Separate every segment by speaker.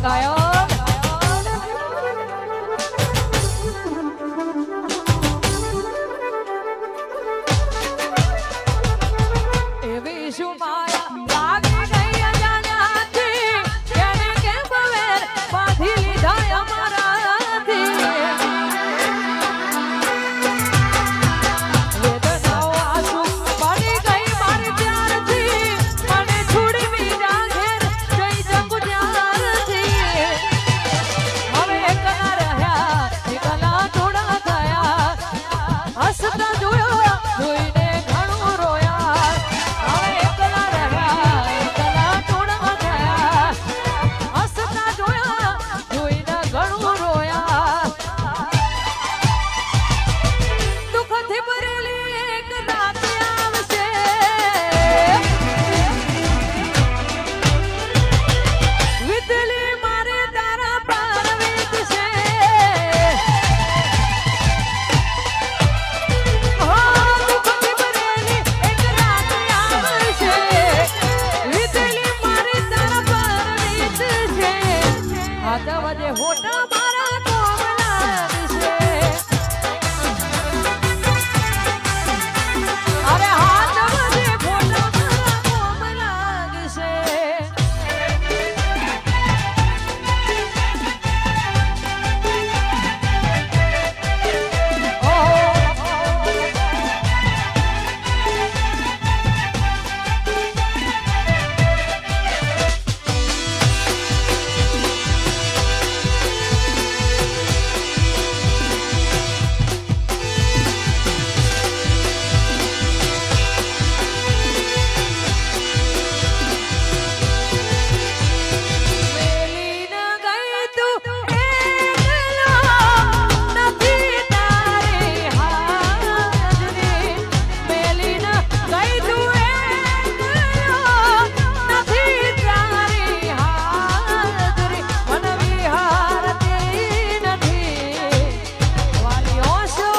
Speaker 1: ગાયો એવી શું માયા લાગી ગઈ અજાણ્યાથી એને કેમ ખબર બાંધી લીધા અમારાથી વેદનાઓ આંસુ બની ગઈ મારી ત્યારથી મને છોડી બીજા ઘેર જઈ શકું ત્યારથી હવે એકલા રહ્યા એકલા થોડા થયા હસતા જોયો જોઈને ઘણું રોયા હવે એકલા રહ્યા એકલા થોડા થયા હસતા જોયા જોઈને ઘણું રોયા દુઃખથી ભરેલી એક રાત આવશે વીતલી મારે તારા પ્રાણ વીતશે દુઃખથી ભરેલી એક રાત આવશે વીતલી મારે તારા પ્રાણ વીતશે હાથ વજે હોટા મારા કોમ લાગશે અરે હાથ વજે હોટા મારા કોમ લાગશે મેલી ન ગઈ તું એકલો નથી તારી હાજરી મેલી ન ગઈ તું એકલો નથી તારી હાજરી મન વિહારતી નથી વાલીઓ છો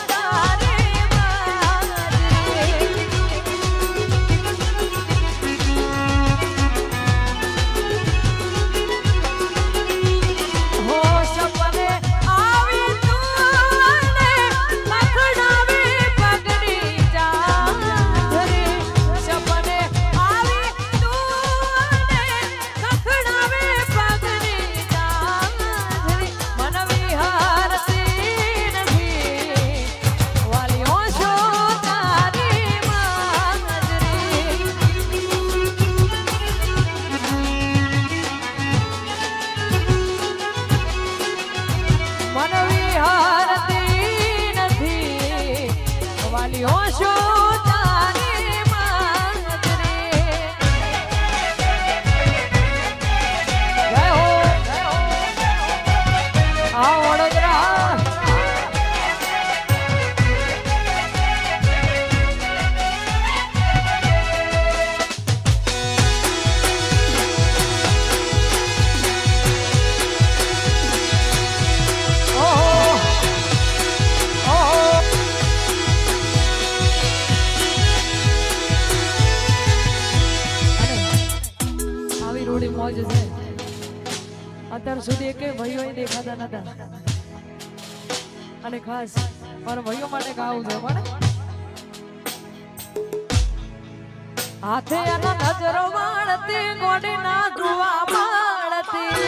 Speaker 1: તારી બાજરી હો સપને આવી તું અને લખડાવી પગની ચાદરી સપને આવી તું અને લખડાવી પગની ચાદરી મન વિહારતી નથી વાલીઓ છો તારી બાજરી મન વિહારતી નથી વાલીઓ છો તારી બાજરી જય હો આ વડોદરા આવી રૂડી મોજ છે અત્યાર સુધી એકેય ભાઈઓ દેખાતા નતા અને ખાસ મારા ભાઈઓ માટે ગાવું છે મને હાથે આના નજરો વાળતી ગોડી ના જુવા માળતી